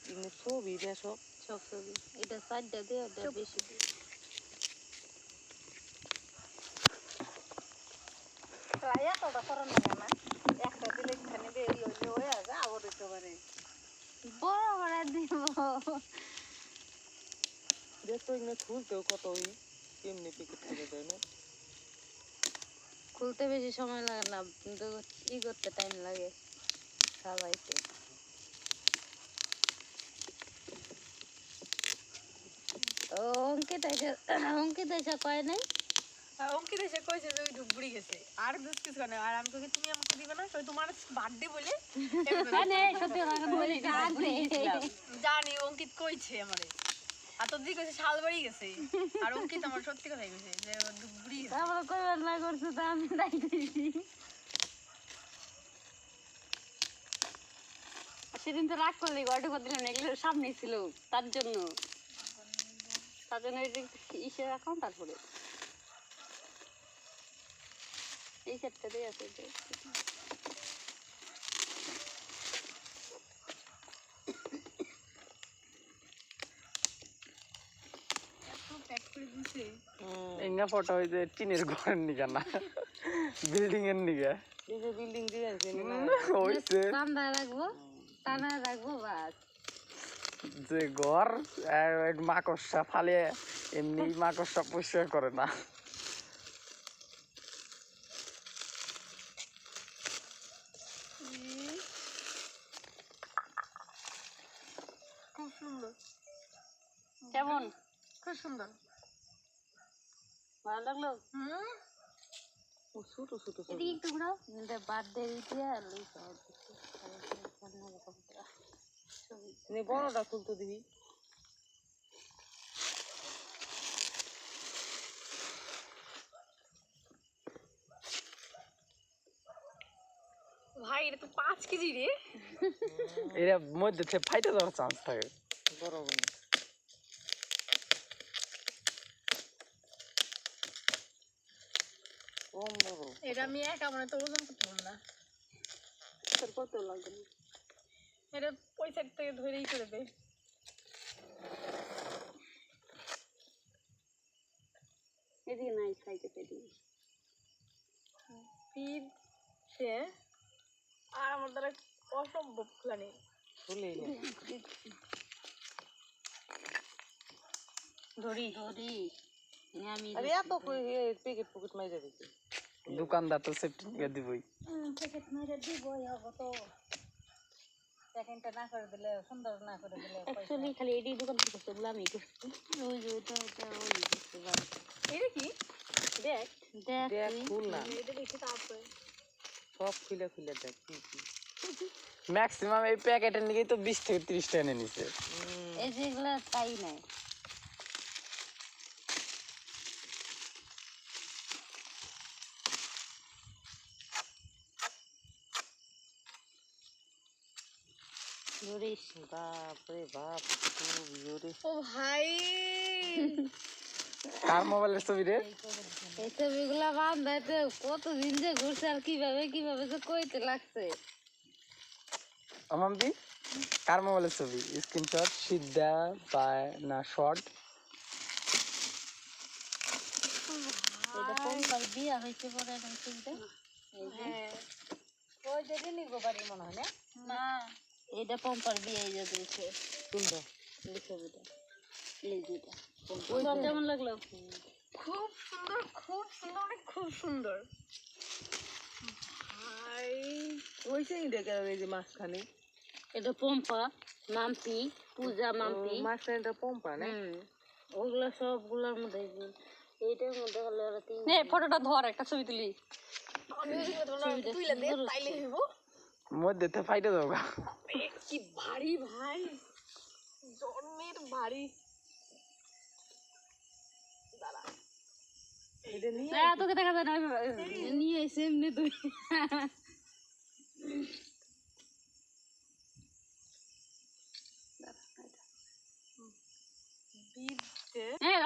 ছবি সব সব ছবি এটা সাইডটা দিয়ে এটা বেশি দিয়ে প্রায় তোটা করার লাগে না একটা দিলে এখানে বেরিয়ে হয়ে আছে আবার দিতে পারে বড় করে দিব দেখো এগুলো খুলতেও কত কেমনি প্যাকেট থেকে দেয় না খুলতে বেশি সময় লাগে না কিন্তু করতে টাইম লাগে সাজাইতে অঙ্কিত এসে কয় নাই অঙ্কিত এসে কইছে যে ওই ডুবুরি গেছে আর দুষ্কিস করে আর আমি কই তুমি আমাকে দিবে না কই তোমার বার্থডে বলে সত্যি জানি অঙ্কিত কইছে আমারে আর তো দি কইছে শালবাড়ি গেছে আর অঙ্কিত আমার সত্যি কথাই কইছে যে ডুবুরি গেছে আমার কইবার না করছে তো আমি তাই কইছি সেদিন তো রাগ করলি গড়ে করে দিলাম এগুলো সামনে ছিল তার জন্য ইসের অ্যাকাউন্ট তারপরে এই সেটটা দিয়ে আছে এঙ্গা ফটো হইছে টিনের ঘরের নিগা না বিল্ডিং এর নিগা বিল্ডিং দিয়ে হইছে টানা রাখবো বাস যে ঘর মাকড়সা ফালে এমনি মাকড়সা পরিষ্কার করে না খুব সুন্দর কেমন খুব সুন্দর ভালো লাগলো ছোট ছোট এদিকে একটু ঘুরাও বার্থডে দিয়ে বড়টা খুলতে দিবি ভাই এটা তো 5 কেজি রে এর মধ্যে থেকে ফাইটে যাওয়ার চান্স থাকে বড় কম বড় এটা আমি একা মানে তো ওজন করতে পারবো না তোর কত লাগবে এটা পয়সা থেকে ধরেই করে দে এদিকে নাই সাইকেল এদিকে ফির সে আর আমার দ্বারা অসম্ভব খোলা নেই খুলে ধরি আমি আরে এত প্যাকেট পকেট মাইরা দিছে দোকানদার তো সেফটি নিয়ে দিবই প্যাকেট মেরে দিব হবে তো সেকেন্ডটা না করে দিলে সুন্দর না করে দিলে অ্যাকচুয়ালি খালি এডি দোকান থেকে সব আমি করছি ওই যে ওটা ওই করতে পারি এটা কি দেখ দেখ ফুল না এটা দেখি তারপরে সব খুলে দেখ কি ম্যাক্সিমাম এই প্যাকেটের নিয়েই তো 20 থেকে 30 টাকা এনে নিছে এই যেগুলা তাই নাই বাপরে বাপ ও ভাই কার মোবাইলের ছবি রে এই ছবিগুলা বান্ধাইতে কতদিন যে ঘুরছে আর কিভাবে যে কইতে লাগছে আমামদি কার মোবাইলের ছবি স্ক্রিনশট সিদ্ধা বা না শর্ট এটা কোন কাল বিয়া হইছে পরে এখন চিন্তা হ্যাঁ ওই যে নিব বাড়ি মনে হয় না না এটা পম্পার বিয়ে এই যে দিয়েছে কোনটা এই ছবিটা এই যেটা পম্পার কেমন লাগলো খুব সুন্দর অনেক খুব সুন্দর ভাই ওই সেই দেখে এই যে মাঝখানে এটা পম্পা মাম্পি পূজা মাম্পি মাঝখানেটা পম্পা না ওগুলা সবগুলোর মধ্যে এইটার মধ্যে হলো ওরা তিন নে ফটোটা ধর একটা ছবি তুলি আমি তুইলা দে তাইলে হইব মধ্যে তো ফাইটে যাবো কি ভারী ভাই জন্মের ভারী দাঁড়া এটা নিয়ে তোকে দেখা যায় না নিয়ে এসে এমনি তুই বিদ্যে হ্যাঁ